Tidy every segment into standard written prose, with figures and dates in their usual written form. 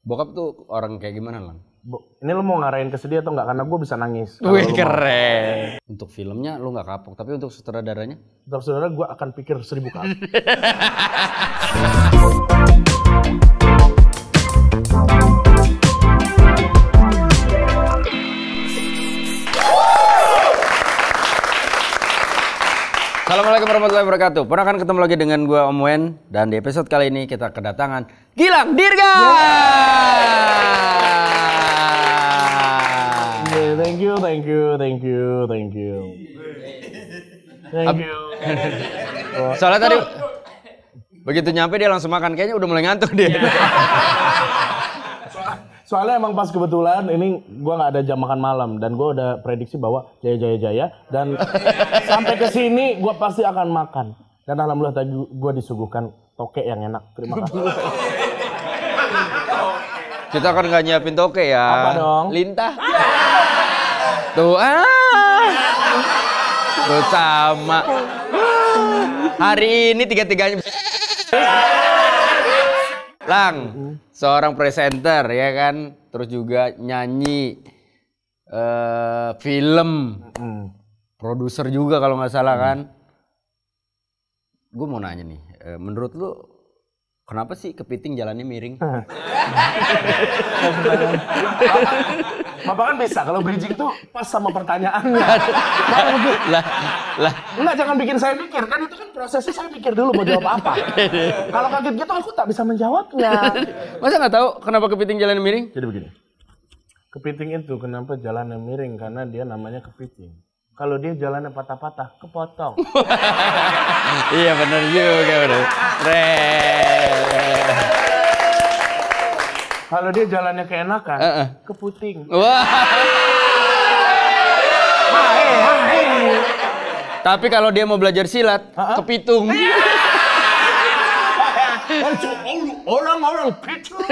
Bokap tuh orang kayak gimana, Lang? Ini lo mau ngarahin ke sedih atau enggak? Karena gue bisa nangis. Wih, keren. Untuk filmnya lo nggak kapok, tapi untuk sutradaranya? Untuk saudara gue akan pikir 1000 kali. Assalamualaikum warahmatullahi wabarakatuh. Pernah kan ketemu lagi dengan gue Om Wen. Dan di episode kali ini kita kedatangan Gilang Dirga. Thank you. Soalnya tadi begitu nyampe dia langsung makan. Kayaknya udah mulai ngantuk dia. Soalnya emang pas kebetulan ini gue nggak ada jam makan malam dan gue udah prediksi bahwa jaya dan sampai ke sini gue pasti akan makan. Dan alhamdulillah tadi gue disuguhkan toke yang enak. Terima kasih. Kita kan nggak nyiapin toke ya. Apa dong? Lintah. Tuh tuh sama. Hari ini tiga-tiganya. Lang, seorang presenter ya kan, terus juga nyanyi, film, produser juga kalau nggak salah kan. Gue mau nanya nih, menurut lu kenapa sih kepiting jalannya miring? Bapak kan bisa kalau bridging tuh pas sama pertanyaannya. Enggak, jangan bikin saya mikir, kan itu kan prosesnya saya pikir dulu mau jawab apa. Kalau kaget gitu aku tak bisa menjawabnya. Masa nggak tahu kenapa kepiting jalannya miring? Jadi begini, kepiting itu kenapa jalannya miring? Karena dia namanya kepiting. Kalau dia jalannya patah-patah, kepotong. Iya benar juga, benar. Kalau dia jalannya keenakan, keputing. Wah. Tapi kalau dia mau belajar silat, kepitung. Orang-orang pitung.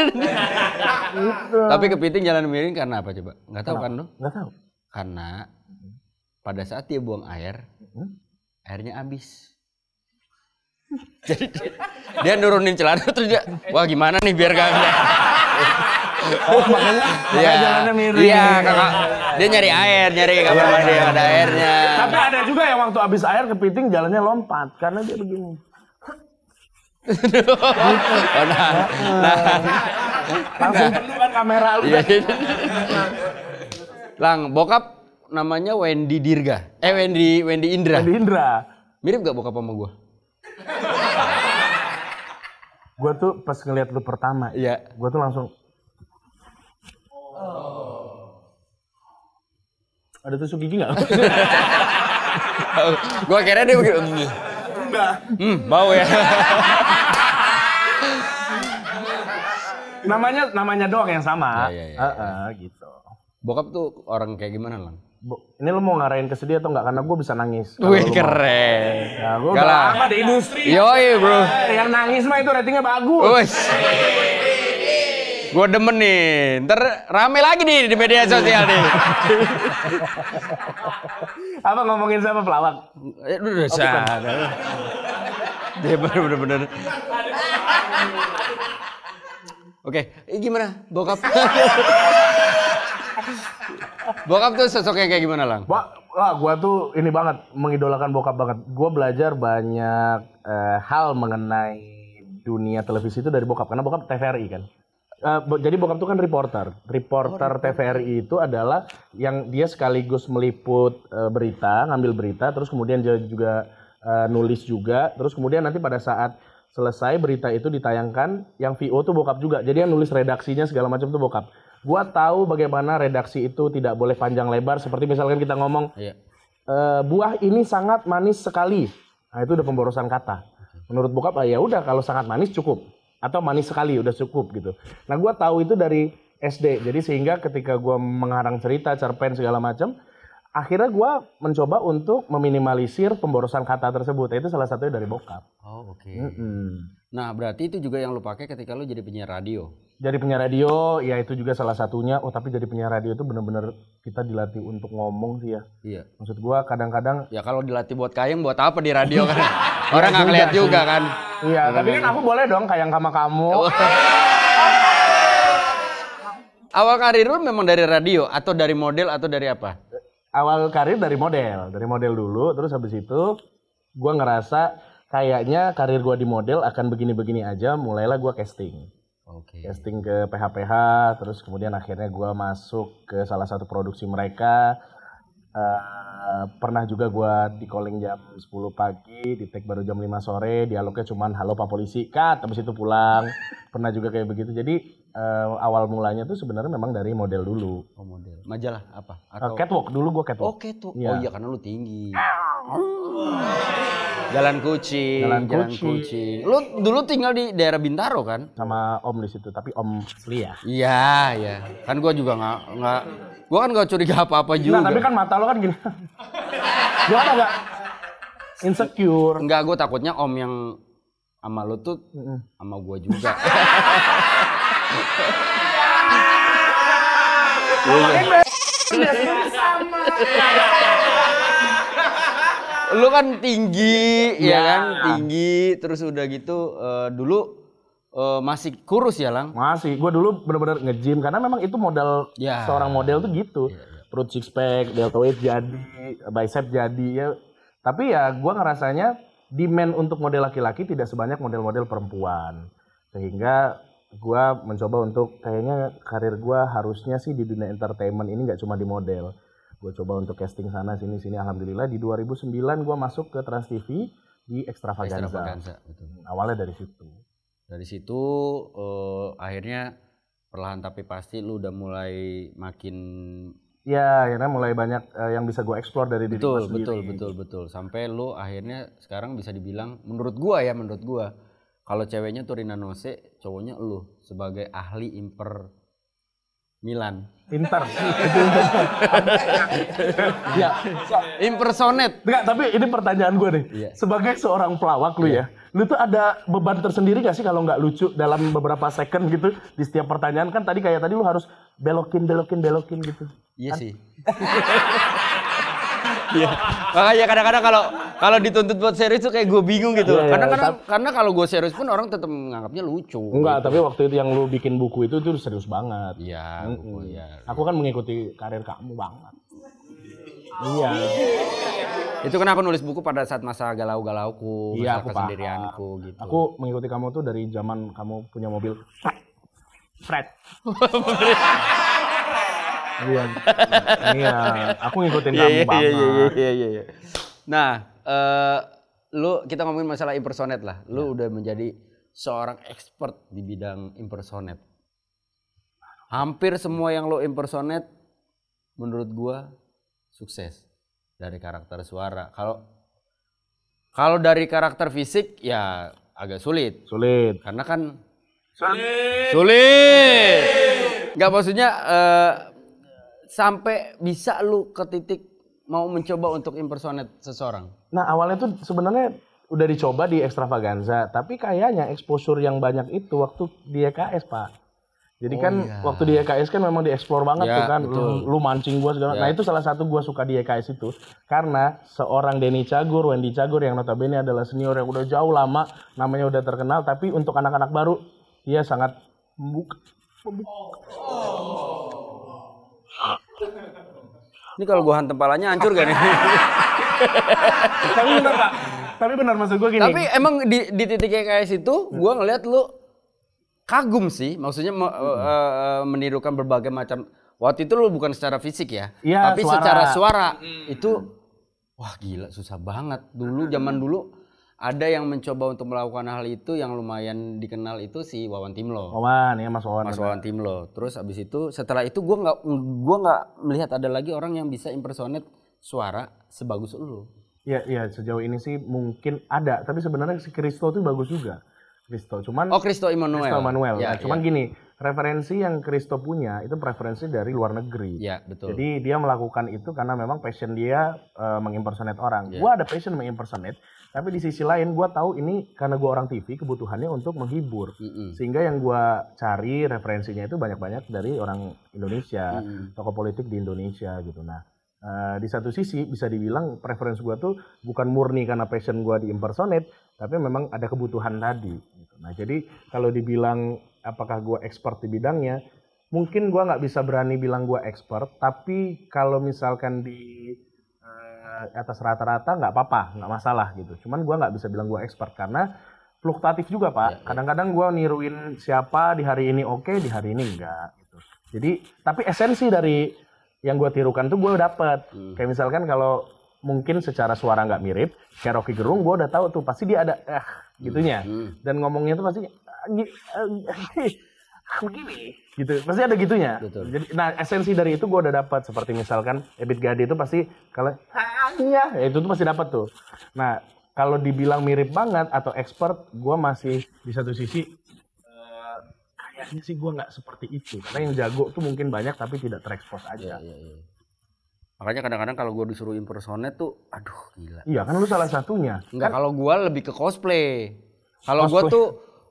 Tapi kepiting jalan miring karena apa coba? Nggak tahu kan lo? Nggak tahu. Karena pada saat dia buang air, airnya habis. Jadi dia nurunin celana terus dia, wah gimana nih biar gak makanya jalannya miring. Iya, kakak. Dia nyari air, nyari kamar mandi yang ada airnya. Tapi ada juga yang waktu habis air kepiting jalannya lompat karena dia begini. Langsung tunjukkan kamera lu. Lang, bokap namanya Wendy Dirga. Wendy Indra. Wendy Indra. Mirip gak bokap sama gua? Gua tuh pas ngeliat lu pertama, gua tuh langsung. Ada tusuk gigi nggak? Gua kira dia begini. Enggak. Bau ya. namanya doang yang sama. Gitu. Bokap tuh orang kayak gimana, Lang? Ini lo mau ngarahin ke sedih atau enggak? Karena gue bisa nangis. Wih, keren. Nah, gue udah lama di industri. Yoi, bro. Yang nangis mah itu ratingnya bagus. Gue demen nih. Ntar rame lagi nih di media sosial nih. Apa ngomongin siapa pelawak? Udah sadar. Dia bener-bener. Oke, gimana bokap? Bokap tuh sosoknya kayak gimana, Lang? Gua tuh ini banget, mengidolakan bokap banget. Gua belajar banyak hal mengenai dunia televisi itu dari bokap. Karena bokap TVRI kan. Jadi bokap tuh kan reporter. Reporter TVRI itu adalah yang dia sekaligus meliput berita, ngambil berita, terus kemudian dia juga nulis juga. Terus kemudian nanti pada saat selesai berita itu ditayangkan, yang VO tuh bokap juga. Jadi yang nulis redaksinya segala macam tuh bokap. Gua tahu bagaimana redaksi itu tidak boleh panjang lebar. Seperti misalkan kita ngomong, buah ini sangat manis sekali. Nah itu udah pemborosan kata. Menurut bokap, ya udah kalau sangat manis cukup. Atau manis sekali udah cukup gitu. Nah gua tahu itu dari SD. Jadi sehingga ketika gua mengarang cerita, cerpen segala macam, akhirnya gua mencoba untuk meminimalisir pemborosan kata tersebut. Itu salah satunya dari bokap. Oh oke. Nah berarti itu juga yang lo pakai ketika lo jadi penyiar radio? Jadi penyiar radio, ya itu juga salah satunya. Oh tapi jadi penyiar radio itu benar-benar kita dilatih untuk ngomong sih ya. Iya. Maksud gua kadang-kadang. Ya kalau dilatih buat kayang buat apa di radio kan? Orang nggak ngeliat juga kan? Iya. Tapi kan aku boleh dong kayang sama kamu. Awal karir lu memang dari radio atau dari model atau dari apa? Awal karir dari model dulu, terus habis itu gue ngerasa kayaknya karir gue di model akan begini-begini aja, mulailah gue casting. Casting ke PH-PH, terus kemudian akhirnya gue masuk ke salah satu produksi mereka. Pernah juga gue di calling jam 10 pagi, di take baru jam 5 sore, dialognya cuman halo Pak Polisi, cut, habis itu pulang. Pernah juga kayak begitu. Jadi awal mulanya tuh sebenarnya memang dari model dulu. Oh, model. Majalah apa? Atau Catwalk dulu, gue catwalk. Oh, catwalk. Ya. Oh iya, karena lu tinggi. Jalan kucing. Lu dulu tinggal di daerah Bintaro kan? Sama Om di situ, tapi Om Lia. Iya. Kan gua juga nggak gua kan nggak curiga apa-apa juga. Nah, tapi kan mata lo kan gini. Gua kan agak insecure. Enggak, gua takutnya Om yang sama lu tuh sama gua juga. Lu kan tinggi, ya kan? Tinggi, terus udah gitu dulu masih kurus ya, Lang? Masih. Gue dulu bener-bener nge-gym karena memang itu modal seorang model tuh gitu. Perut six pack, deltoid jadi, bicep jadi ya. Tapi ya gue ngerasanya demand untuk model laki-laki tidak sebanyak model-model perempuan. Sehingga gue mencoba untuk kayaknya karir gue harusnya sih di dunia entertainment ini nggak cuma di model. Gue coba untuk casting sana sini. Alhamdulillah di 2009 gue masuk ke Trans TV di Extravaganza. Betul. Awalnya dari situ. Dari situ akhirnya perlahan tapi pasti lu udah mulai makin ya akhirnya mulai banyak yang bisa gue explore dari diri gue sendiri. Betul. Sampai lu akhirnya sekarang bisa dibilang menurut gua kalau ceweknya tuh Rina Nose, cowoknya lu sebagai ahli imper Milan. Inter. Ya. Impersonate. Enggak, tapi ini pertanyaan gue nih. Iya. Sebagai seorang pelawak lu ya, lu tuh ada beban tersendiri gak sih kalau nggak lucu dalam beberapa second gitu di setiap pertanyaan kan tadi lu harus belokin gitu. Iya kan? Sih. Iya. Makanya kadang-kadang kalau dituntut buat serius tuh kayak gue bingung gitu. Karena kalau gue serius pun orang tetap menganggapnya lucu. Enggak, gitu. tapi waktu itu yang lu bikin buku itu serius banget. Iya, Aku kan mengikuti karir kamu banget. Iya. Itu kan aku nulis buku pada saat masa galau-galauku, masa kesendirianku gitu. Aku mengikuti kamu tuh dari zaman kamu punya mobil Fred. Iya, aku ngikutin kamu banget. Iya. Nah, kita ngomongin masalah impersonate lah. Lu udah menjadi seorang expert di bidang impersonate. Hampir semua yang lu impersonate menurut gua sukses dari karakter suara. Kalau dari karakter fisik ya agak sulit. Karena kan sulit. Enggak maksudnya sampai bisa lu ke titik mau mencoba untuk impersonate seseorang? Nah awalnya tuh sebenarnya udah dicoba di Extravaganza, tapi kayaknya exposure yang banyak itu waktu di EKS Pak. Jadi waktu di EKS kan memang dieksplor banget tuh kan, lu mancing gua segala. Nah itu salah satu gua suka di EKS itu, karena seorang Denny Cagur, Wendy Cagur yang notabene adalah senior yang udah jauh lama, namanya udah terkenal, tapi untuk anak-anak baru dia sangat membuka. Ini kalau gua hantem palanya hancur gak nih? Tapi benar Pak. Tapi benar maksud gua gini. Tapi emang di titik kayak situ gua ngeliat lu kagum sih. Maksudnya menirukan berbagai macam. Waktu itu lu bukan secara fisik ya. Tapi suara. Secara suara itu wah gila susah banget. Zaman dulu ada yang mencoba untuk melakukan hal itu yang lumayan dikenal itu si Wawan Timlo. Mas Wawan Timlo. Terus abis itu setelah itu gua nggak melihat ada lagi orang yang bisa impersonate suara sebagus lu. Iya sejauh ini sih mungkin ada, tapi sebenarnya si Kristo tuh bagus juga. Kristo Immanuel. Ya, cuman gini, referensi yang Kristo punya itu preferensi dari luar negeri. Iya, betul. Jadi dia melakukan itu karena memang passion dia mengimpersonate orang. Yeah. Gua ada passion mengimpersonate, tapi di sisi lain gua tahu ini karena gua orang TV kebutuhannya untuk menghibur. Sehingga yang gua cari referensinya itu banyak-banyak dari orang Indonesia, tokoh politik di Indonesia gitu. Nah, di satu sisi bisa dibilang preferensi gua tuh bukan murni karena passion gua di impersonate, tapi memang ada kebutuhan tadi. Gitu. Nah jadi kalau dibilang apakah gua expert di bidangnya, mungkin gue nggak bisa berani bilang gue expert, tapi kalau misalkan di atas rata-rata nggak apa-apa, nggak masalah gitu. Cuman gue nggak bisa bilang gue expert karena fluktuatif juga Pak. Kadang-kadang gue niruin siapa di hari ini oke, di hari ini enggak gitu. Jadi tapi esensi dari yang gue tirukan tuh gue dapet. Kayak misalkan kalau mungkin secara suara nggak mirip, kayak Rocky Gerung gue udah tahu tuh pasti dia ada gitunya. Dan ngomongnya tuh pasti begini gitu. Pasti ada gitunya. Betul. Jadi nah esensi dari itu gue udah dapat. Seperti misalkan Ebit Gade itu pasti kalau ya itu tuh pasti dapat tuh. Nah, kalau dibilang mirip banget atau expert, gue masih di satu sisi kayaknya sih gue nggak seperti itu. Karena yang jago tuh mungkin banyak tapi tidak terekspos aja. Iya. Makanya kadang-kadang kalau gue disuruh impersonate tuh, aduh gila. Iya kan lu salah satunya. Enggak, kalau gue lebih ke cosplay. Kalau gue tuh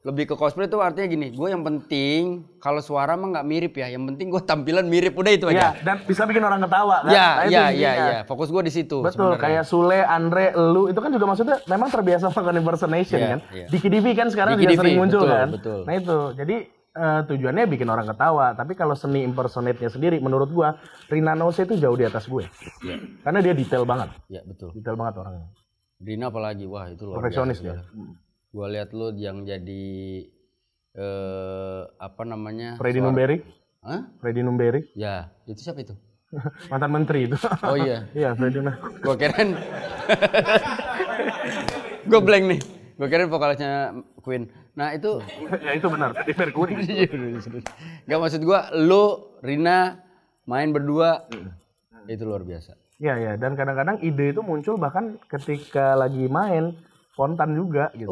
lebih ke cosplay tuh artinya gini, gue yang penting kalau suara mah nggak mirip ya, yang penting gue tampilan mirip, udah itu aja. Iya, dan bisa bikin orang ketawa kan. Iya. Fokus gue di situ. Betul, sebenernya. Kayak Sule, Andre, lu itu kan juga maksudnya memang terbiasa melakukan impersonation kan. Diki Divi kan sekarang juga sering muncul kan. Betul. Nah itu, jadi tujuannya bikin orang ketawa. Tapi kalau seni impersonate-nya sendiri, menurut gue, Rina Nose itu jauh di atas gue. Iya. Karena dia detail banget. Iya betul. Detail banget orangnya. Rina apalagi, wah itu luar perfeksionis biasa. Gue lihat lu yang jadi apa namanya? Freddy Numberi. Hah? Freddy Numberi. Ya, itu siapa itu? Mantan menteri itu. Oh iya. Iya, Freddy Numberi. Gue kirain. Gue blank nih. Gue kirain vokalisnya Queen. Nah itu. Ya itu benar. Freddie Mercury. Gak maksud gue, lu, Rina main berdua. Itu luar biasa. Iya. Dan kadang-kadang ide itu muncul bahkan ketika lagi main spontan juga gitu.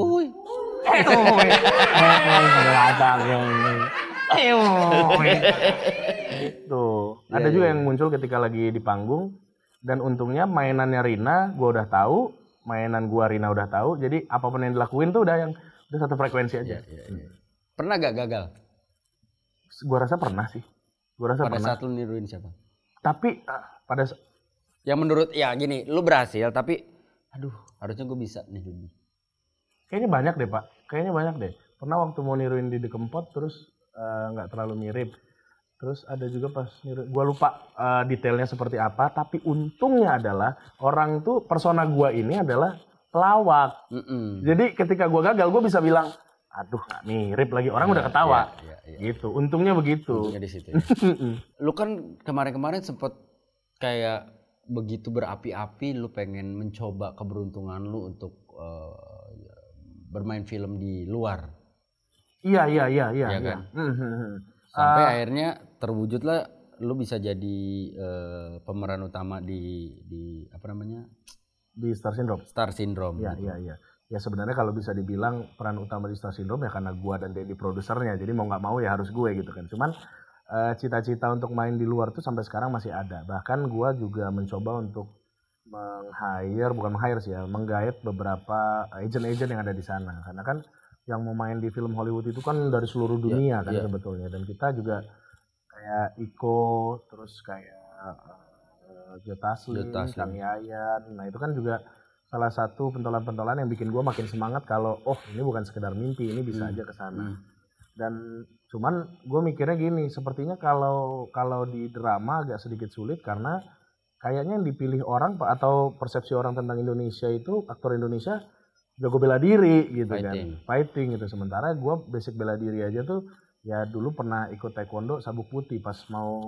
Ada juga yang muncul ketika lagi di panggung dan untungnya mainannya Rina gua udah tahu, mainan gua Rina udah tahu, jadi apapun yang dilakuin tuh udah satu frekuensi aja. Iya. Pernah gak gagal? Gua rasa pernah sih. Pada saat lu niruin siapa? Tapi pada yang menurut ya gini, lu berhasil tapi aduh harusnya gue bisa nih lebih. Kayaknya banyak deh Pak, Pernah waktu mau niruin Didi Kempot terus nggak terlalu mirip. Terus ada juga pas niruin, gue lupa detailnya seperti apa. Tapi untungnya adalah orang tuh persona gue ini adalah pelawak. Jadi ketika gue gagal gue bisa bilang, aduh nggak mirip lagi, orang udah ketawa. Iya. Gitu, untungnya begitu. Untungnya di situ. Ya. Lu kan kemarin sempet kayak begitu berapi-api, lu pengen mencoba keberuntungan lu untuk bermain film di luar. Iya kan? Sampai akhirnya terwujudlah lu bisa jadi pemeran utama di apa namanya? Di Star Syndrome. Iya. Ya sebenarnya kalau bisa dibilang peran utama di Star Syndrome ya karena gua dan Dedi produsernya. Jadi mau nggak mau ya harus gue gitu kan. Cuman cita-cita untuk main di luar tuh sampai sekarang masih ada. Bahkan gua juga mencoba untuk menggait beberapa agent-agent yang ada di sana. Karena kan yang mau main di film Hollywood itu kan dari seluruh dunia sebetulnya. Dan kita juga kayak Iko, terus kayak Joe Taslim, Kang Yayan. Nah itu kan juga salah satu pentolan-pentolan yang bikin gue makin semangat kalau ini bukan sekedar mimpi, ini bisa aja ke sana. Dan cuman gue mikirnya gini, sepertinya kalau di drama agak sedikit sulit karena kayaknya yang dipilih orang atau persepsi orang tentang Indonesia itu aktor Indonesia jago bela diri gitu fighting gitu. Sementara gue basic bela diri aja tuh ya dulu pernah ikut taekwondo sabuk putih pas mau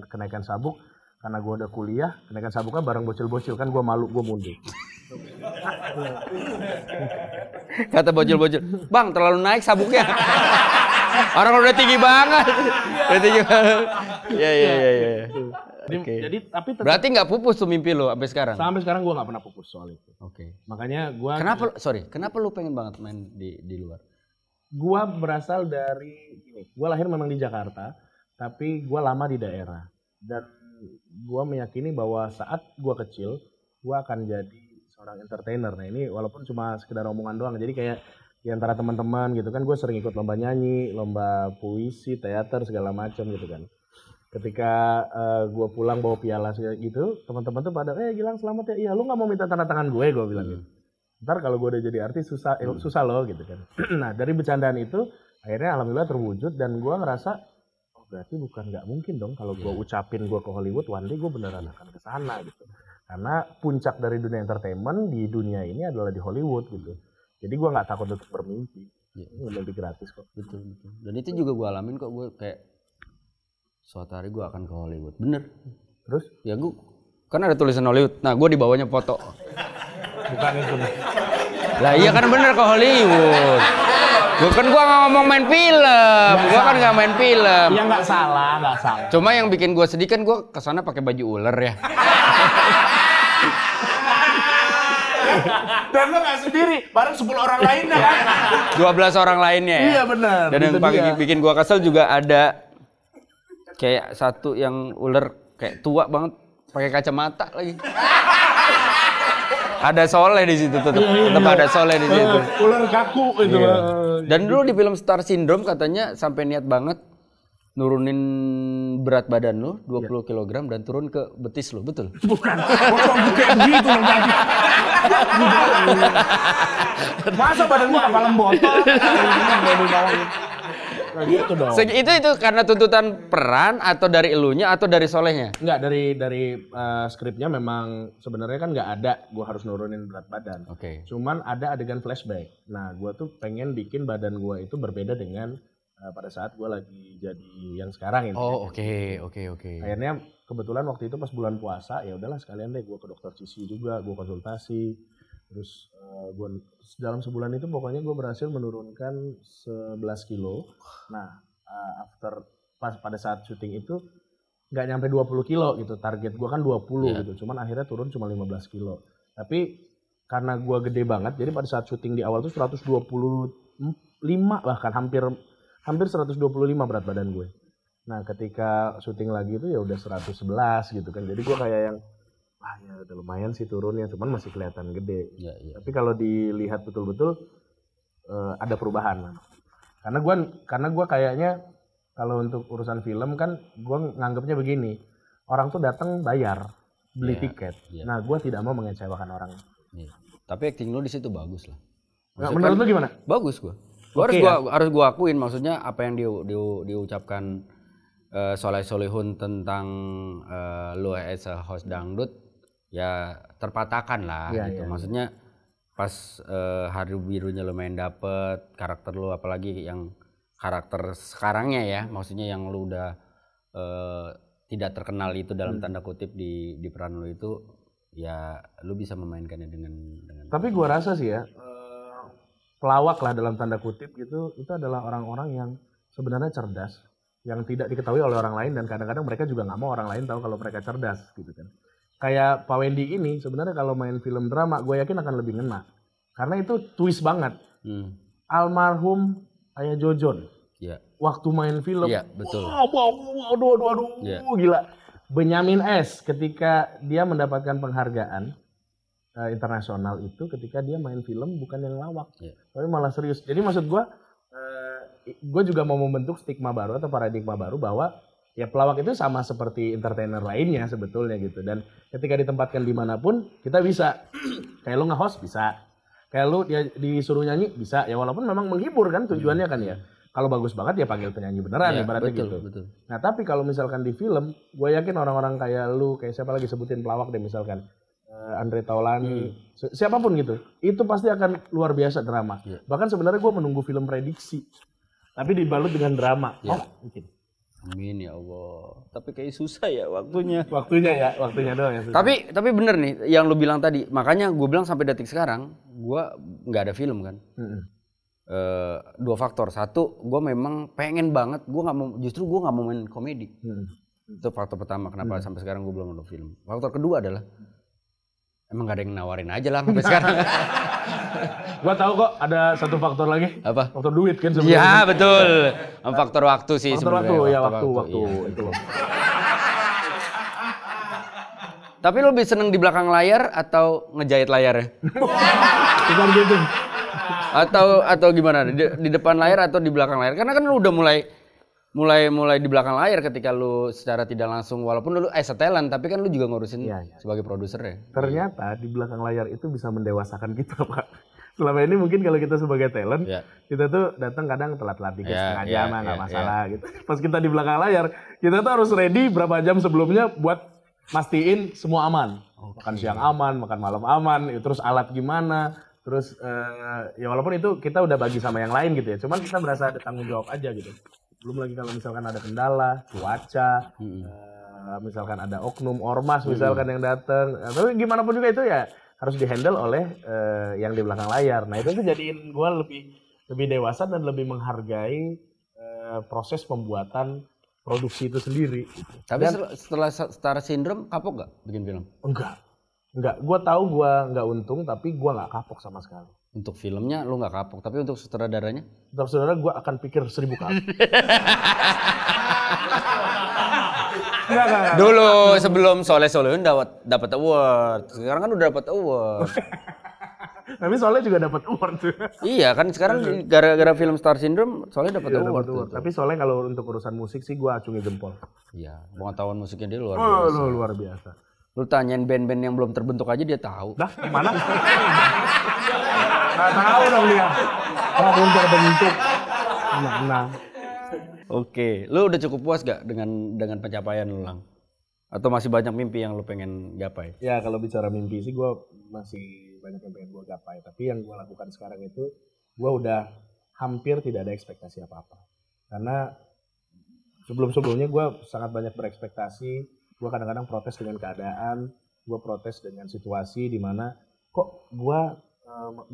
kenaikan sabuk karena gue udah kuliah kenaikan sabuknya bareng bocil-bocil kan gue malu gue mundur. Kata bocil-bocil, bang terlalu naik sabuknya. Orang udah tinggi banget. Iya. Jadi tapi tetap, berarti nggak pupus tuh mimpi lo sampai sekarang? Sampai sekarang gue nggak pernah pupus soal itu. Oke. Makanya gue. Kenapa lu pengen banget main di luar? Gue berasal dari gue lahir memang di Jakarta, tapi gue lama di daerah dan gue meyakini bahwa saat gue kecil gue akan jadi seorang entertainer. Nah ini walaupun cuma sekedar omongan doang, jadi kayak di antara teman-teman gitu kan gue sering ikut lomba nyanyi, lomba puisi, teater segala macam gitu kan. Ketika gue pulang bawa piala gitu, teman-teman tuh pada Gilang selamat ya. Iya, lu nggak mau minta tanda tangan gue bilang gitu. Ntar kalau gue udah jadi artis susah loh gitu kan. Nah dari bercandaan itu akhirnya alhamdulillah terwujud dan gue ngerasa berarti bukan nggak mungkin dong kalau gue ucapin gue ke Hollywood, one day gue beneran akan ke sana gitu. Karena puncak dari dunia entertainment di dunia ini adalah di Hollywood gitu. Jadi gue nggak takut untuk bermimpi. Mimpi gratis kok. Betul. Dan itu juga gue alamin kok, gue kayak suatu hari gue akan ke Hollywood. Bener. Terus? Ya gue kan ada tulisan Hollywood. Nah gue di bawahnya foto. Bukan itu. Lah iya kan bener ke Hollywood. Gue kan gua nggak ngomong main film. Gue kan nggak main film. Ya nggak salah. Cuma yang bikin gue sedih kan gue kesana pakai baju ular ya. Dan lo nggak sendiri, bareng 10 orang lainnya kan? 12 orang lainnya ya. Iya benar. Dan yang bikin gua kesel juga ada kayak satu yang ular kayak tua banget pakai kacamata lagi. Ada soleh di situ tetap ada soleh di situ. Ular kaku itu. Iya. Dan dulu di film Star Syndrome katanya sampai niat banget nurunin berat badan lu 20 kg dan turun ke betis lu, betul? Bukan. Kayak begitu loh tadi. Masa badan gua kapalan botol? Nah, gitu dong. Itu karena tuntutan peran atau dari elunya atau dari solehnya? Enggak, dari skripnya memang sebenarnya kan nggak ada gua harus nurunin berat badan. Oke. Cuman ada adegan flashback. Nah, gua tuh pengen bikin badan gua itu berbeda dengan pada saat gua lagi jadi yang sekarang ini. Oh, oke. Akhirnya kebetulan waktu itu pas bulan puasa, ya udahlah sekalian deh gua ke dokter Cici juga, gua konsultasi. Terus gua dalam sebulan itu pokoknya gue berhasil menurunkan 11 kilo. Nah, pada saat syuting itu nggak nyampe 20 kilo gitu. Target gue kan 20 gitu. Cuman akhirnya turun cuma 15 kilo. Tapi karena gue gede banget, jadi pada saat syuting di awal tuh 125 bahkan hampir 125 berat badan gue. Nah, ketika syuting lagi itu ya udah 111 gitu kan. Jadi gue kayak yang ya udah lumayan sih turunnya, cuman masih kelihatan gede. Ya. Tapi kalau dilihat betul-betul ada perubahan. Karena gua kayaknya kalau untuk urusan film kan gua nganggapnya begini, orang tuh datang bayar, beli tiket. Nah, gua tidak mau mengecewakan orang. Tapi acting lu di situ bagus lah. Nah, menurut lu gimana? Bagus gua. Harus gua akuin, maksudnya apa yang diucapkan Soleh Solihun tentang lu as a host dangdut ya terpatahkan lah gitu. Maksudnya pas hari birunya lu main dapet karakter lu, apalagi yang karakter sekarangnya ya, maksudnya yang lu udah tidak terkenal itu dalam tanda kutip di peran lu itu, ya lu bisa memainkannya dengan Tapi gua rasa sih ya pelawak lah dalam tanda kutip gitu, itu adalah orang-orang yang sebenarnya cerdas, yang tidak diketahui oleh orang lain, dan kadang-kadang mereka juga nggak mau orang lain tahu kalau mereka cerdas gitu kan. Kayak Pak Wendy ini sebenarnya kalau main film drama gue yakin akan lebih ngena. Karena itu twist banget. Almarhum Ayah Jojon. Iya. Waktu main film. Iya, betul. Aduh, gila. Benyamin S ketika dia mendapatkan penghargaan internasional itu ketika dia main film bukan yang lawak. Tapi malah serius. Jadi maksud gue juga mau membentuk stigma baru atau paradigma baru bahwa ya pelawak itu sama seperti entertainer lainnya sebetulnya gitu. Dan ketika ditempatkan dimanapun kita bisa. Kayak lu nge-host bisa. Kayak lu disuruh nyanyi bisa. Ya walaupun memang menghibur kan tujuannya kan ya. Kalau bagus banget ya panggil penyanyi beneran ya, ibaratnya gitu. Betul. Nah tapi kalau misalkan di film, gue yakin orang-orang kayak lu, kayak siapa lagi sebutin pelawak deh misalkan. Andre Taulani, siapapun gitu. Itu pasti akan luar biasa drama. Bahkan sebenarnya gue menunggu film prediksi. Tapi dibalut dengan drama. Mungkin. Amin ya Allah. Tapi kayak susah ya waktunya. Waktunya doang ya. Susah. Tapi bener nih yang lu bilang tadi. Makanya gue bilang sampai detik sekarang gue nggak ada film kan. Dua faktor. Satu, gue memang pengen banget. Gue nggak mau main komedi. Itu faktor pertama kenapa sampai sekarang gue belum ada film. Faktor kedua adalah emang gak ada yang nawarin aja lah sampai sekarang. Gua tahu kok ada satu faktor lagi. Apa? Faktor duit kan sebenarnya. Iya betul. Faktor waktu sih sebenarnya. Waktu itu loh. Tapi lu lebih seneng di belakang layar atau ngejahit layarnya? Bukan gitu. Atau gimana? Di depan layar atau di belakang layar? Karena kan lu udah mulai di belakang layar ketika lu secara tidak langsung, walaupun lu setelan, tapi kan lu juga ngurusin sebagai produser ya. Ternyata di belakang layar itu bisa mendewasakan kita, Pak. Selama ini mungkin kalau kita sebagai talent, Ya. kita tuh datang kadang telat-telat dikit Ya, setengah ya, jam nggak ya, masalah gitu. Pas kita di belakang layar, kita tuh harus ready berapa jam sebelumnya buat mastiin semua aman. Makan siang aman, makan malam aman, terus alat gimana, terus ya walaupun itu kita udah bagi sama yang lain gitu ya, cuman kita merasa ada tanggung jawab aja gitu. Belum lagi kalau misalkan ada kendala, cuaca, misalkan ada oknum ormas misalkan yang datang, tapi gimana pun juga itu ya harus dihandle oleh yang di belakang layar. Nah itu tuh jadiin gue lebih dewasa dan lebih menghargai proses pembuatan produksi itu sendiri. Tapi setelah Star Syndrome kapok gak bikin film? Enggak. Gue tahu gue nggak untung, tapi gue nggak kapok sama sekali. Untuk filmnya lu gak kapok, tapi untuk sutradaranya? Untuk saudara gue akan pikir 1000 kali. Enggak. Dulu sebelum Soleh Solihun dapat award. Sekarang kan udah dapat award. Tapi Soleh juga dapat award tuh. Iya kan sekarang gara-gara film Star Syndrome Soleh dapat award. Tapi Soleh kalau untuk urusan musik sih gue acungi jempol. Iya, pengetahuan musiknya dia luar biasa. Luar biasa. Lu tanyain band-band yang belum terbentuk aja dia tahu. Dah, gimana? Nggak tahu dong dia. Belum terbentuk. Nah. Oke, lu udah cukup puas gak dengan pencapaian lu, Lang? Atau masih banyak mimpi yang lu pengen gapai? Ya kalau bicara mimpi sih gue masih banyak yang pengen gue gapai. Tapi yang gue lakukan sekarang itu gue udah hampir tidak ada ekspektasi apa-apa. Karena sebelum-sebelumnya gue sangat banyak berekspektasi. Gue kadang-kadang protes dengan keadaan, gue protes dengan situasi di mana kok gue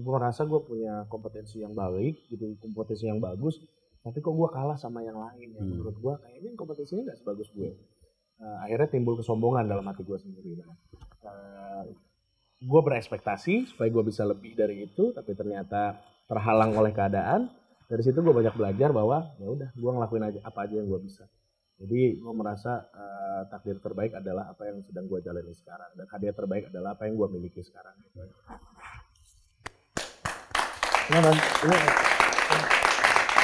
merasa gue punya kompetensi yang baik, gitu, kompetensi yang bagus. Tapi kok gue kalah sama yang lain yang menurut gue kayaknya kompetisinya nggak sebagus gue. Akhirnya timbul kesombongan dalam hati gue sendiri. Gue berekspektasi supaya gue bisa lebih dari itu, tapi ternyata terhalang oleh keadaan. Dari situ gue banyak belajar bahwa ya udah gue ngelakuin aja apa aja yang gue bisa. Jadi gue merasa takdir terbaik adalah apa yang sedang gue jalani sekarang, dan hadiah terbaik adalah apa yang gue miliki sekarang.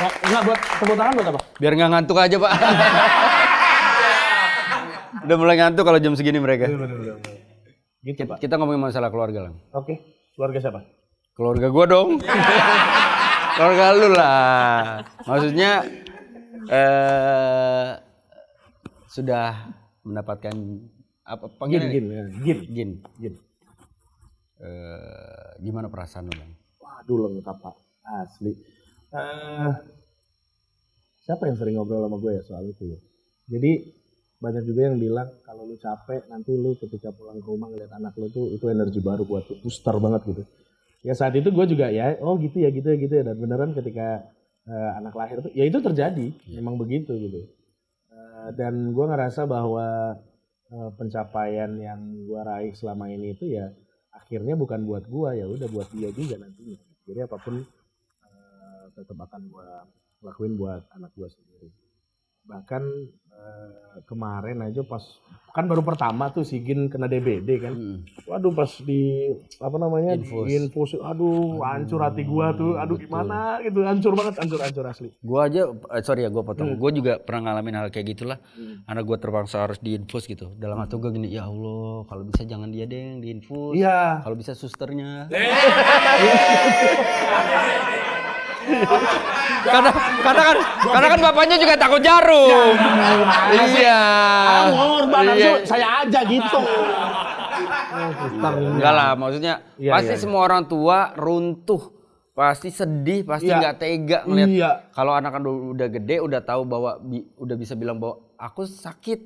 Enggak, buat tepuk tangan buat apa? Biar nggak ngantuk aja, Pak. Udah mulai ngantuk kalau jam segini mereka. Gitu, Pak. Kita ngomongin masalah keluarga, Lang. Oke, keluarga siapa? Keluarga gua dong. Keluarga lu lah. Maksudnya sudah mendapatkan apa panggilan? Gin. Gimana perasaan lu, Lang? Waduh, lengkap, Pak. Asli. Siapa yang sering ngobrol sama gue ya soal itu ya? Jadi banyak juga yang bilang kalau lu capek nanti lu ketika pulang ke rumah ngeliat anak lu tuh itu energi baru buat lu, booster banget gitu. Ya saat itu gue juga ya, oh gitu ya dan beneran ketika anak lahir tuh ya itu terjadi, memang begitu gitu. Dan gue ngerasa bahwa pencapaian yang gue raih selama ini itu ya akhirnya bukan buat gue, ya udah buat dia juga nantinya. Jadi apapun tetap akan gue lakuin buat anak gue sendiri. Bahkan kemarin aja pas kan baru pertama tuh si Gin kena DBD kan. Waduh pas di apa namanya di infus, aduh hancur hati gue tuh. Aduh gimana gitu, hancur banget, hancur asli. Gue aja sorry ya gue potong. Gue juga pernah ngalamin hal kayak gitulah. Anak gue terpaksa harus diinfus gitu. Dalam hati gue gini, ya Allah kalau bisa jangan dia deh yang diinfus. Iya. Kalau bisa susternya. karena kan bapaknya juga takut jarum. Iya. Saya aja gitu. Enggak lah, maksudnya pasti semua orang tua runtuh, pasti sedih, pasti nggak tega ngeliat. Kalau anak kan udah gede, udah tahu bahwa udah bisa bilang bahwa aku sakit,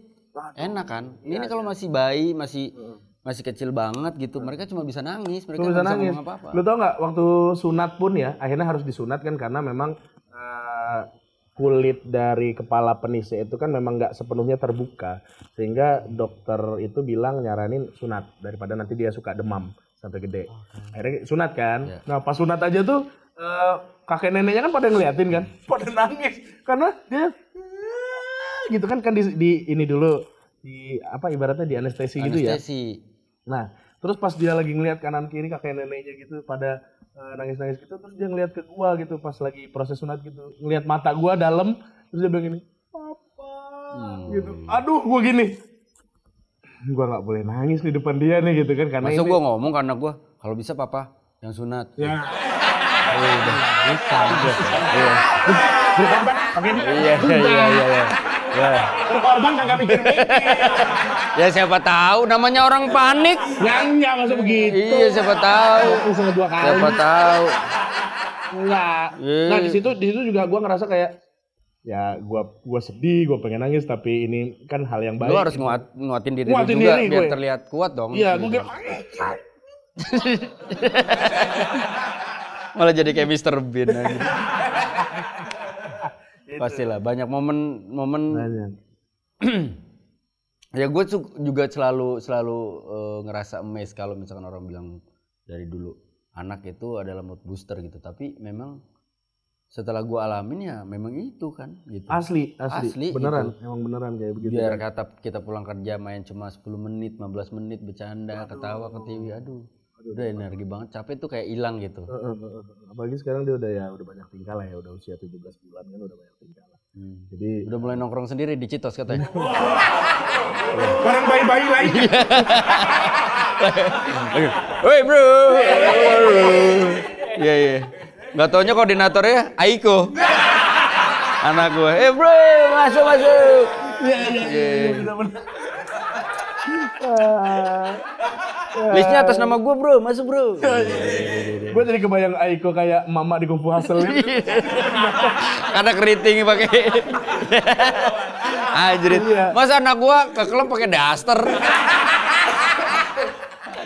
enak kan. Ini kalau masih bayi, masih kecil banget gitu, mereka cuma bisa nangis, mereka nggak bisa ngomong apa-apa. Lu tau nggak waktu sunat pun ya, akhirnya harus disunat kan karena memang kulit dari kepala penisnya itu kan memang nggak sepenuhnya terbuka, sehingga dokter itu bilang nyaranin sunat daripada nanti dia suka demam sampai gede. Akhirnya sunat kan. Nah pas sunat aja tuh kakek neneknya kan pada ngeliatin kan, pada nangis karena dia gitu kan di ini dulu di apa ibaratnya di anestesi gitu ya. Nah, terus pas dia lagi ngeliat kanan kiri kakek neneknya gitu pada nangis-nangis gitu, terus dia ngeliat ke gua gitu pas lagi proses sunat gitu, ngeliat mata gua dalam, terus dia bilang gini, papa, gitu. Aduh, gua gini, gua nggak boleh nangis di depan dia nih gitu kan, karena masa gua ngomong karena gua kalau bisa papa yang sunat. Ya. Iya. Korban kagak mikir-mikir. Ya siapa tahu namanya orang panik. Enggak masuk begitu. Iya siapa tahu. Sama 2 kali. Siapa tahu. Enggak. Nah, di situ juga gua ngerasa kayak ya gua sedih, gua pengen nangis, tapi ini kan hal yang baik. Lu harus nguatin diri lu juga biar terlihat kuat dong. Iya, gua kira malah jadi kayak Mr. Bean aja. Pastilah banyak momen ya gue juga selalu ngerasa amazed kalau misalkan orang bilang dari dulu anak itu adalah mood booster gitu, tapi memang setelah gue alamin ya memang itu kan gitu. Asli beneran gitu. emang beneran kayak begitu. Biar kata kita pulang kerja main cuma 10 menit 15 menit bercanda ketawa ke TV, aduh udah energi banget, capek tuh kayak hilang gitu. Apalagi sekarang dia udah banyak tingkah lah ya, udah usia 17 bulan kan udah banyak tingkah lah. Jadi udah mulai nongkrong sendiri di Citos katanya. barang bayi-bayi lain. Woi bro. Iya. Gak taunya koordinatornya Aiko. Anak gue. Bro masuk. Iya. Listnya atas nama gue bro, masuk bro. Gue jadi kebayang Aiko kayak mama di Kungfu Hustle. Karena keriting pakai. Anjir. Masa anak gue ke klub pakai daster.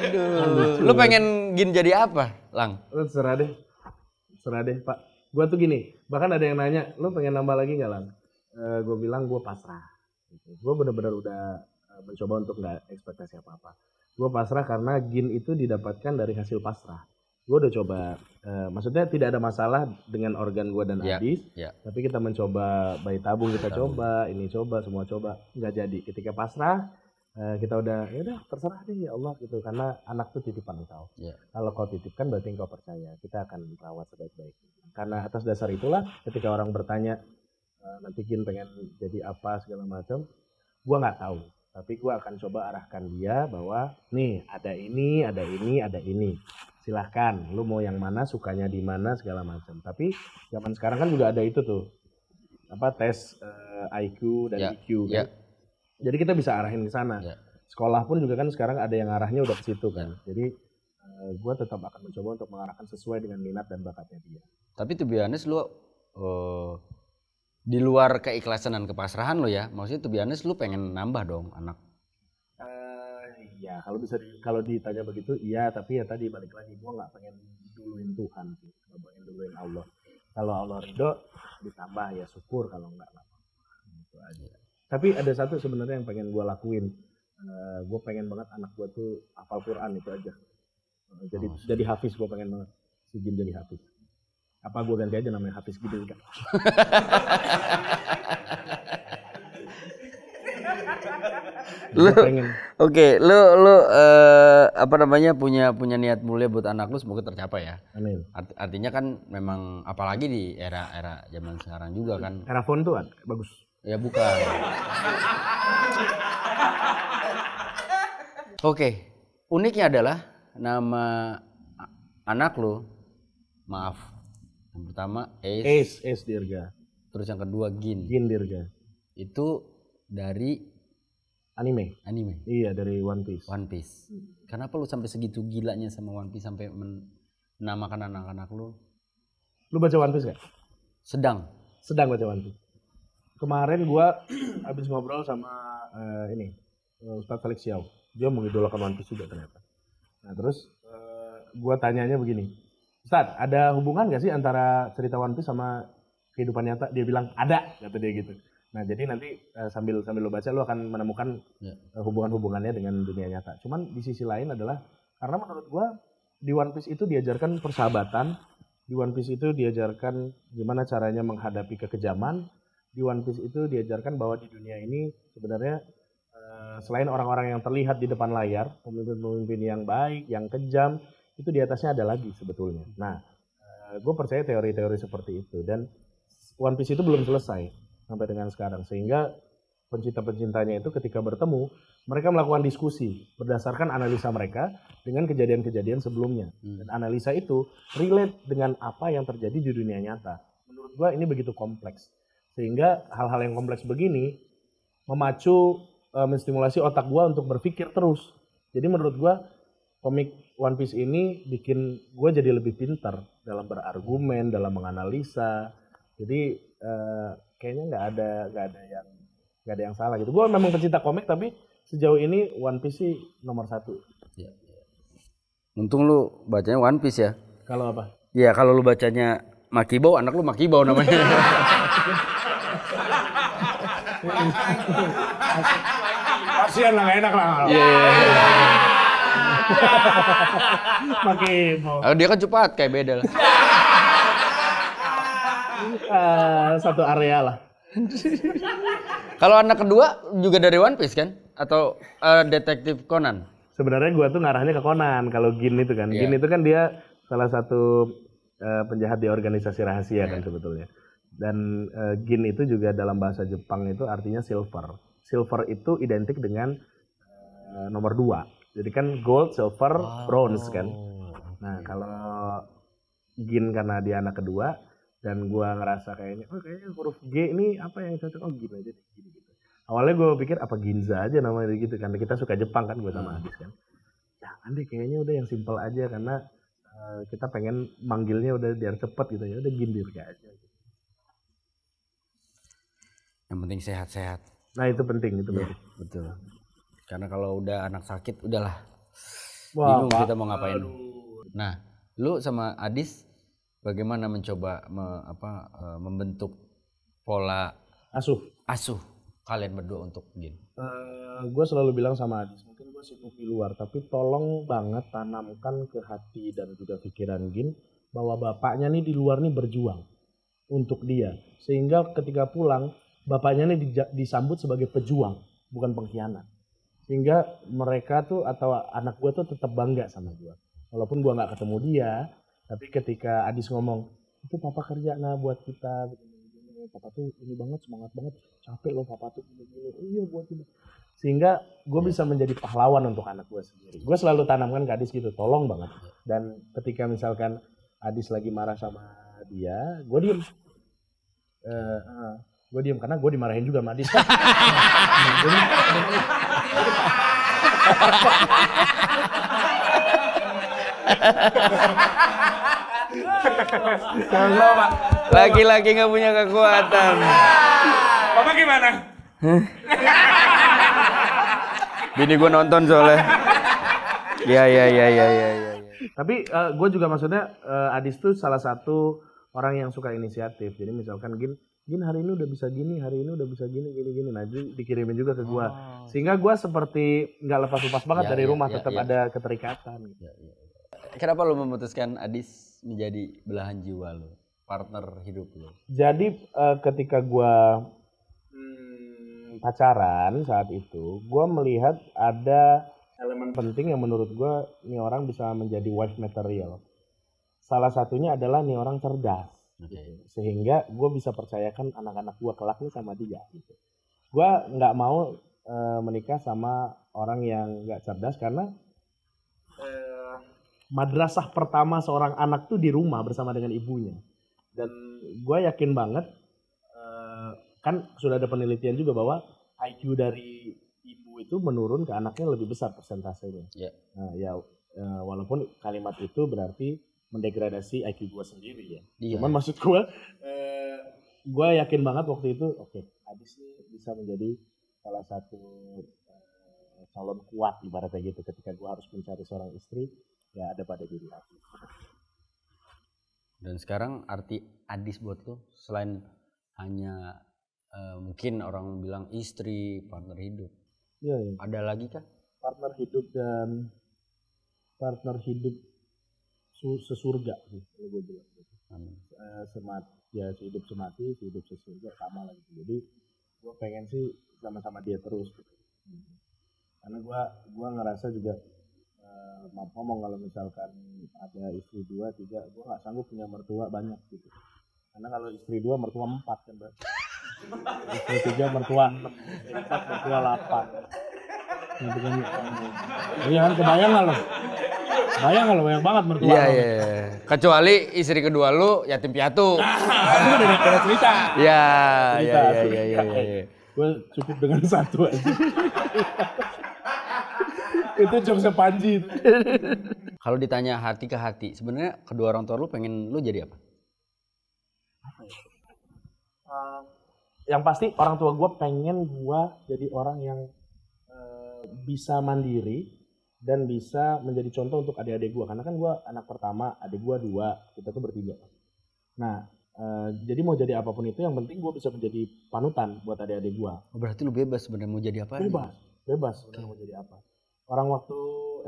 Aduh. Lu pengen Gin jadi apa, Lang? Lu serah deh Pak. Gue tuh gini, bahkan ada yang nanya, lu pengen nambah lagi nggak Lang? Gue bilang gue pasrah. Gue benar-benar udah mencoba untuk nggak ekspektasi apa-apa. Gue pasrah karena Gin itu didapatkan dari hasil pasrah. Gue udah coba, maksudnya tidak ada masalah dengan organ gue dan Adis, tapi kita mencoba bayi tabung, kita coba, ini coba, semua coba, nggak jadi. Ketika pasrah, kita udah, ya udah terserah deh ya Allah gitu, karena anak tuh titipan engkau. Kalau kau titipkan berarti engkau percaya, kita akan merawat sebaik-baiknya. Karena atas dasar itulah, ketika orang bertanya, nanti Gin pengen jadi apa segala macam, gue nggak tahu. Tapi gue akan coba arahkan dia bahwa nih ada ini. Silahkan, lu mau yang mana, sukanya di mana segala macam. Tapi zaman sekarang kan juga ada itu tuh, apa tes IQ dan EQ kan. Jadi kita bisa arahin ke sana. Sekolah pun juga kan sekarang ada yang arahnya udah ke situ kan. Jadi gue tetap akan mencoba untuk mengarahkan sesuai dengan minat dan bakatnya dia. Tapi to be honest lu di luar keikhlasan dan kepasrahan lo ya, maksudnya to be honest lu pengen nambah dong anak. Ya kalau ditanya begitu iya, tapi ya tadi balik lagi gue nggak pengen duluin Tuhan sih, nggak pengen duluin Allah. Kalau Allah ridho ditambah ya syukur, kalau nggak gitu aja. Tapi ada satu sebenarnya yang pengen gue lakuin, gue pengen banget anak gue tuh hafal Quran, itu aja. Jadi hafiz, gue pengen banget si Gin jadi hafiz. Apa gue ganti aja namanya Hafiz gitu kan? Lu apa namanya punya niat mulia buat anak lu, semoga tercapai ya. Amin. Artinya kan memang apalagi di era zaman sekarang juga kan. Era phone tuh kan bagus. Ya bukan. Oke. Uniknya adalah nama anak lu, maaf. Yang pertama Ace Dirga. Terus yang kedua Gin Dirga. Itu dari anime. Iya, dari One Piece. Kenapa lu sampai segitu gilanya sama One Piece sampai menamakan anak-anak lu? Lu baca One Piece gak? Sedang baca One Piece. Kemarin gua habis ngobrol sama Ustadz Felix Xiao. Dia mengidolakan One Piece juga ternyata. Nah terus gua tanyanya begini, Ustadz, ada hubungan gak sih antara cerita One Piece sama kehidupan nyata? Dia bilang ada, kata dia gitu. Nah jadi nanti sambil lo baca lo akan menemukan hubungan-hubungannya dengan dunia nyata. Cuman di sisi lain adalah karena menurut gua di One Piece itu diajarkan persahabatan, di One Piece itu diajarkan gimana caranya menghadapi kekejaman, di One Piece itu diajarkan bahwa di dunia ini sebenarnya selain orang-orang yang terlihat di depan layar, pemimpin-pemimpin yang baik, yang kejam, itu di atasnya ada lagi sebetulnya. Nah, gue percaya teori-teori seperti itu, dan One Piece itu belum selesai sampai dengan sekarang, sehingga pencinta-pencintanya itu ketika bertemu mereka melakukan diskusi berdasarkan analisa mereka dengan kejadian-kejadian sebelumnya. Dan analisa itu relate dengan apa yang terjadi di dunia nyata. Menurut gua ini begitu kompleks. Sehingga hal-hal yang kompleks begini memacu, menstimulasi otak gua untuk berpikir terus. Jadi menurut gua komik One Piece ini bikin gua jadi lebih pintar dalam berargumen, dalam menganalisa. Jadi kayaknya nggak ada yang salah gitu. Gua memang pecinta komik tapi sejauh ini One Piece sih nomor 1. Ya. Untung lu bacanya One Piece ya. Kalau apa? Iya, kalau lu bacanya Makibau, anak lu Makibau namanya. Kasian lah, gak enak lah. Iya. Makibau. Dia kan cepat kayak beda lah. Satu area lah. Kalau anak kedua juga dari One Piece kan? Atau Detektif Conan? Sebenarnya gua tuh ngarahnya ke Conan kalau Gin itu kan. Yeah. Gin itu kan dia salah satu penjahat di organisasi rahasia kan sebetulnya. Dan Gin itu juga dalam bahasa Jepang itu artinya silver. Silver itu identik dengan nomor 2. Jadi kan gold, silver, bronze kan. Nah kalau Gin karena dia anak kedua dan gua ngerasa kayaknya huruf G ini apa yang cocok, Gin aja deh gitu. Awalnya gue pikir apa Ginza aja namanya gitu, karena kita suka Jepang kan gue sama Adis kan. Jangan deh, kayaknya udah yang simpel aja karena kita pengen manggilnya udah biar cepet gitu ya, udah Gindirga aja. Yang penting sehat-sehat. Nah itu penting, itu penting. Betul. Karena kalau udah anak sakit udahlah. Wah, bingung Pak. kita mau ngapain. Nah, lu sama Adis bagaimana mencoba membentuk pola asuh kalian berdua untuk Gin? Gue selalu bilang sama Adis, mungkin gue sibuk di luar, tapi tolong banget tanamkan ke hati dan juga pikiran Gin bahwa bapaknya nih di luar nih berjuang untuk dia, sehingga ketika pulang bapaknya nih disambut sebagai pejuang, bukan pengkhianat, sehingga mereka tuh atau anak gue tuh tetap bangga sama gue, walaupun gue nggak ketemu dia, tapi ketika Adis ngomong itu papa kerja buat kita. Papa tuh ini banget, semangat banget, capek loh papa tuh gini-gini, iya buat ini. Sehingga gue bisa menjadi pahlawan untuk anak gue sendiri. Gue selalu tanamkan ke Adis gitu, tolong banget. Dan ketika misalkan Adis lagi marah sama dia, gue diem. Gue diem karena gue dimarahin juga sama Adis. Kalau Pak, laki-laki nggak punya kekuatan. Papa gimana? Bini gue nonton soalnya. Ya. Tapi gue juga maksudnya Adis tuh salah satu orang yang suka inisiatif. Jadi misalkan Gin hari ini udah bisa gini, hari ini udah bisa gini. Nah dikirimin juga ke gue. Sehingga gue seperti nggak lepas-lepas banget dari rumah, tetap ada keterikatan. Kenapa lo memutuskan Adis menjadi belahan jiwa lo, partner hidup lo? Jadi ketika gue pacaran saat itu, gue melihat ada elemen penting yang menurut gue nih orang bisa menjadi wife material. Salah satunya adalah nih orang cerdas, gitu. Sehingga gue bisa percayakan anak-anak gue kelak nih sama dia. Gitu. Gue nggak mau menikah sama orang yang nggak cerdas karena madrasah pertama seorang anak tuh di rumah bersama dengan ibunya. Dan gue yakin banget, kan sudah ada penelitian juga bahwa IQ dari ibu itu menurun ke anaknya lebih besar persentasenya. Yeah. Nah, walaupun kalimat itu berarti mendegradasi IQ gue sendiri ya. Yeah. Cuman maksud gue yakin banget waktu itu, Adis nih bisa menjadi salah satu calon kuat ibaratnya gitu ketika gue harus mencari seorang istri. Ya ada pada diri aku. Dan sekarang arti Adis buat lo selain hanya mungkin orang bilang istri, partner hidup. Iya. Ada lagi kah? Partner hidup dan partner hidup sesurga sih kalau gue bilang. Sehidup semati, sehidup sesurga sama lagi. Jadi gue pengen sih sama-sama dia terus. Gitu. Karena gue ngerasa juga maaf ngomong kalau misalkan ada istri 2, 3, gue nggak sanggup punya mertua banyak gitu. Karena kalau istri 2 mertua 4 kan berarti. Istri 3 mertua 6, istri 4 mertua 8. Gitu kan. Iya kan kebayang nggak lo? Bayang nggak lo, banyak banget mertua. Iya. Kecuali istri kedua lu yatim piatu. Itu kan ada cerita. Iya. Gue cukup dengan satu aja. Itu jokesnya Panji. Kalau ditanya hati ke hati, sebenarnya kedua orang tua lu pengen lu jadi apa? Yang pasti orang tua gue pengen gue jadi orang yang bisa mandiri dan bisa menjadi contoh untuk adik-adik gue. Karena kan gue anak pertama, adik gue 2, kita tuh bertiga. Nah, jadi mau jadi apapun itu yang penting gue bisa menjadi panutan buat adik-adik gue. Oh, berarti lu bebas sebenarnya mau jadi apa? Bebas sebenarnya mau jadi apa. Orang waktu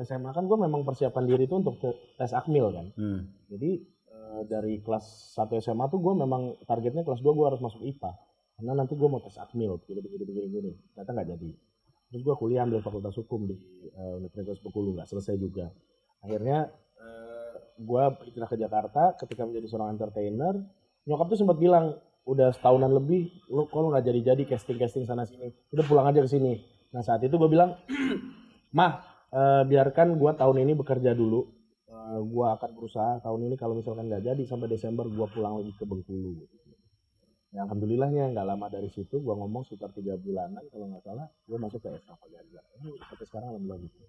SMA kan gue memang persiapan diri itu untuk tes akmil kan. Jadi dari kelas 1 SMA tuh gue memang targetnya kelas 2 gue harus masuk IPA. Karena nanti gue mau tes akmil, begini. Ternyata nggak jadi. Terus gue kuliah ambil fakultas hukum di Universitas Bengkulu, nggak selesai juga. Akhirnya gue pindah ke Jakarta ketika menjadi seorang entertainer. Nyokap tuh sempat bilang, udah setahunan lebih, lu kalau nggak jadi casting sana sini, udah pulang aja ke sini. Nah saat itu gue bilang, Mah, biarkan gue tahun ini bekerja dulu. Gue akan berusaha tahun ini kalau misalkan nggak jadi sampai Desember gue pulang lagi ke Bengkulu. Ya, alhamdulillahnya nggak lama dari situ gue ngomong sekitar 3 bulanan kalau nggak salah gue masuk ke Eskavagarda. Ini sampai sekarang alhamdulillah gitu.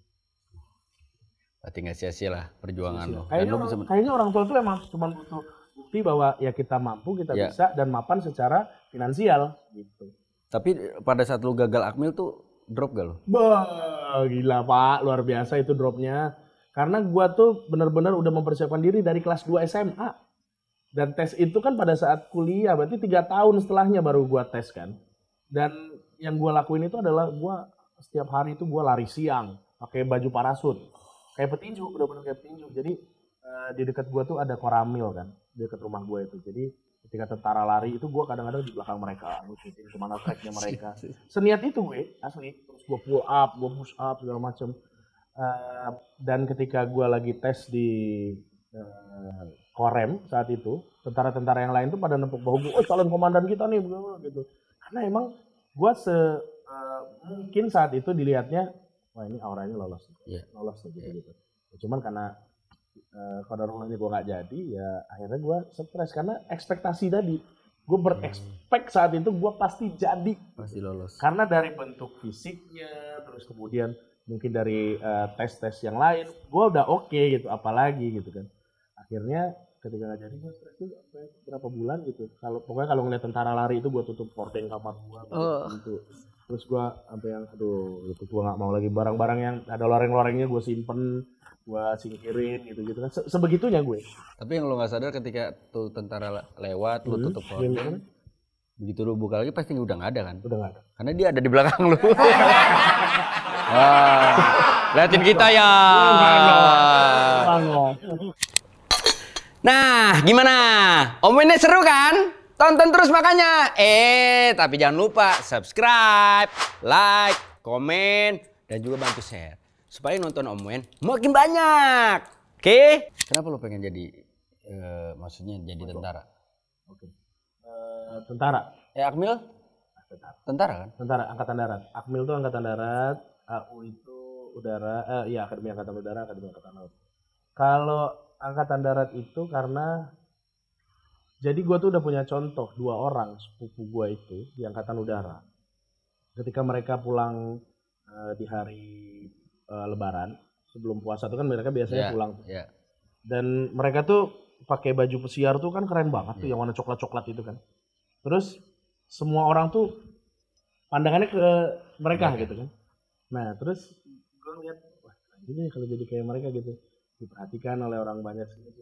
Berarti nggak sia-sia lah perjuangan lo. Kayaknya orang tua tuh emang cuma butuh bukti bahwa ya kita mampu, kita bisa dan mapan secara finansial gitu. Tapi pada saat lu gagal akmil tuh drop gak lo? Bah, gila Pak, luar biasa itu dropnya. Karena gue tuh benar-benar udah mempersiapkan diri dari kelas 2 SMA. Dan tes itu kan pada saat kuliah, berarti 3 tahun setelahnya baru gue tes kan. Dan yang gue lakuin itu adalah gue setiap hari itu gue lari siang, pakai baju parasut. Kayak petinju, benar-benar kayak petinju. Jadi di dekat gue tuh ada koramil kan, di dekat rumah gue itu. Jadi ketika tentara lari itu gue kadang-kadang di belakang mereka, ngikutin kemana tracknya mereka. Seniat itu gue, asli. Terus gue pull up, gue push up, segala macem. Dan ketika gue lagi tes di Korem saat itu, tentara-tentara yang lain tuh pada nempuk bahu gue, oh calon komandan kita nih, gitu. Karena emang gue mungkin saat itu dilihatnya, wah ini auranya lolos, lolos gitu. Cuman karena qadarullah gue nggak jadi, ya akhirnya gue stres karena ekspektasi tadi, gue berekspek saat itu gue pasti jadi, pasti lolos. Karena dari bentuk fisiknya, terus kemudian mungkin dari tes-tes yang lain, gue udah oke gitu, apalagi gitu kan. Akhirnya ketika nggak jadi gue stres tuh berapa bulan gitu. Pokoknya kalau ngeliat tentara lari itu gue tutup hordeng kamar gue gitu. Terus gue sampai yang gitu gue nggak mau lagi barang-barang yang ada loreng-lorengnya gue simpen, gue singkirin gitu kan. Sebegitunya gue. Tapi yang lo nggak sadar ketika tuh tentara lewat lo tutup hordeng, begitu lo buka lagi pasti udah nggak ada kan? Udah nggak ada. Karena dia ada di belakang lo. Wah, liatin kita ya. Nah, gimana? Omongannya seru kan? Tonton terus makanya. Tapi jangan lupa subscribe, like, komen, dan juga bantu share. Supaya nonton Omen makin banyak. Oke? Kenapa lo pengen jadi, maksudnya jadi tentara? Oke. Tentara? Akmil? Tentara kan? Tentara, Angkatan Darat. Akmil itu Angkatan Darat, AU itu udara, Akademi Angkatan Udara, Akademi Angkatan Laut. Kalau Angkatan Darat itu karena jadi gue tuh udah punya contoh 2 orang sepupu gue itu di Angkatan Udara. Ketika mereka pulang di hari Lebaran sebelum puasa tuh kan mereka biasanya pulang. Dan mereka tuh pakai baju pesiar tuh kan keren banget tuh yang warna coklat-coklat itu kan. Terus semua orang tuh pandangannya ke mereka gitu kan. Nah terus gue ngeliat, wah ini kalau jadi kayak mereka gitu. Diperhatikan oleh orang banyak sini.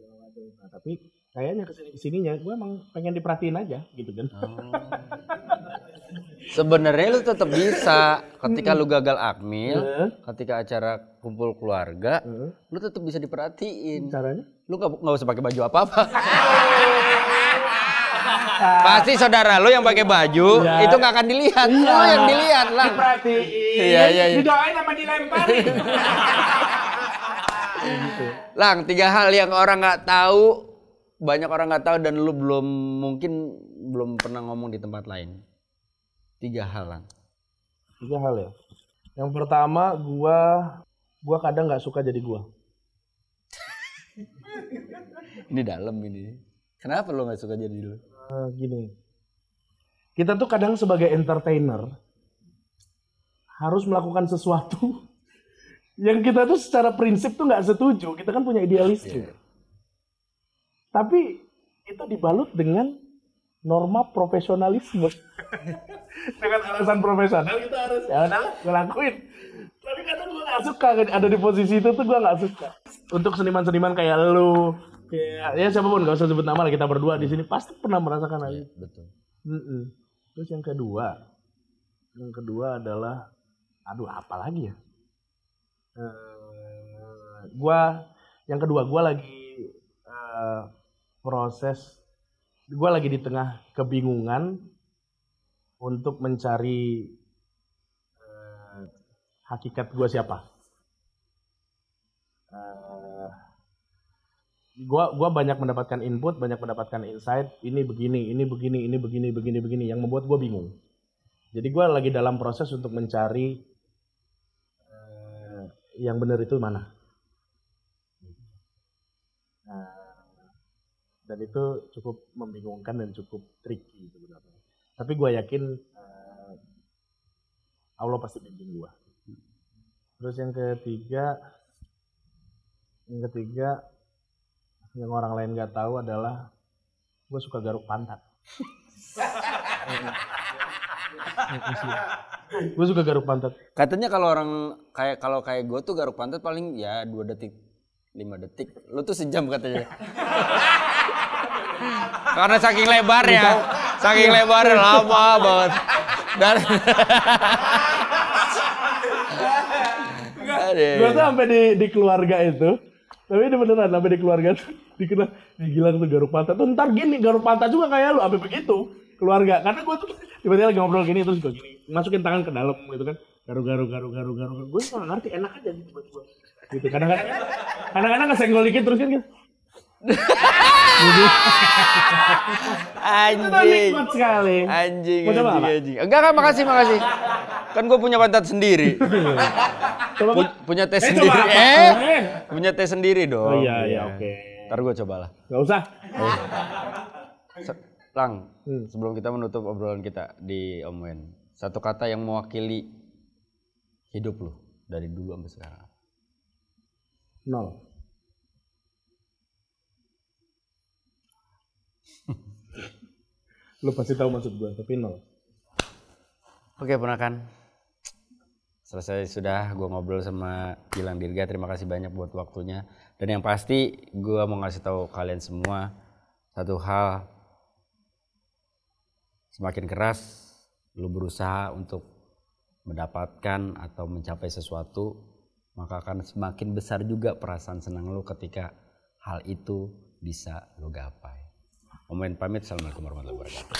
Nah, tapi kayaknya kesininya gue emang pengen diperhatiin aja gitu kan. Sebenarnya lu tetap bisa ketika lu gagal akmil, ketika acara kumpul keluarga, lu tetap bisa diperhatiin. Caranya? Lu nggak usah pakai baju apa-apa. Pasti saudara lu yang pakai baju itu nggak akan dilihat, lu yang dilihat lah. Diperhatiin. Iya. Didoain sama dilemparin. Gitu. Lang, 3 hal yang orang nggak tahu, banyak orang nggak tahu dan lu mungkin belum pernah ngomong di tempat lain. 3 hal, Lang. 3 hal ya. Yang pertama, gua kadang nggak suka jadi gua. Ini dalam ini. Kenapa lo nggak suka jadi lu? Gini, kita tuh kadang sebagai entertainer harus melakukan sesuatu yang kita tuh secara prinsip tuh nggak setuju. Kita kan punya idealisme. Tapi itu dibalut dengan norma profesionalisme. Dengan alasan profesional kita harus ya udah gue lakuin. Tapi kadang gue nggak suka ada di posisi itu tuh gue nggak suka. Untuk seniman-seniman kayak lu, kayak ya siapapun nggak usah sebut nama lah, kita berdua di sini pasti pernah merasakan hal itu. Betul. Terus yang kedua adalah, aduh apa lagi ya? Yang kedua gue lagi proses, gue lagi di tengah kebingungan untuk mencari hakikat gue siapa. Gue banyak mendapatkan input, banyak mendapatkan insight. Ini begini, yang membuat gue bingung. Jadi gue lagi dalam proses untuk mencari yang benar itu mana. Dan itu cukup membingungkan dan cukup tricky sebenarnya. Tapi gue yakin Allah pasti bimbing gue. Terus yang ketiga yang orang lain nggak tahu adalah gue suka garuk pantat. Gue suka garuk pantat. Katanya kalau orang kayak gue tuh garuk pantat paling ya 2 detik, 5 detik. Lu tuh sejam katanya. Karena saking lebarnya lama banget. Dan gue tuh sampai di keluarga itu, tapi ini beneran sampai di keluarga tuh dikenal, gila tuh garuk pantat tuh ntar gini garuk pantat juga kayak lu, sampai begitu keluarga. Karena gue tuh tiba-tiba lagi ngobrol gini terus gue gini masukin tangan ke dalam gitu kan, garuk, gue nggak ngerti, enak aja gitu buat gue. Gitu kadang-kadang kesenggol dikit terus kan gitu. Anjing. Nikmat sekali. Anjing. Mau coba apa? Enggak, makasih. Kan gue punya pantat sendiri. Punya tes sendiri. Punya tes sendiri dong. Oh iya, oke. Ntar gue cobalah. Gak usah. Lang, sebelum kita menutup obrolan kita di Om Wen, satu kata yang mewakili hidup lu dari dulu sampai sekarang. 0. Lu pasti tahu maksud gue, tapi 0. Oke, ponakan. Selesai sudah gue ngobrol sama Gilang Dirga. Terima kasih banyak buat waktunya. Dan yang pasti gue mau ngasih tahu kalian semua satu hal. Semakin keras lu berusaha untuk mendapatkan atau mencapai sesuatu, maka akan semakin besar juga perasaan senang lu ketika hal itu bisa lu gapai. Om Wen pamit. Assalamualaikum warahmatullahi wabarakatuh.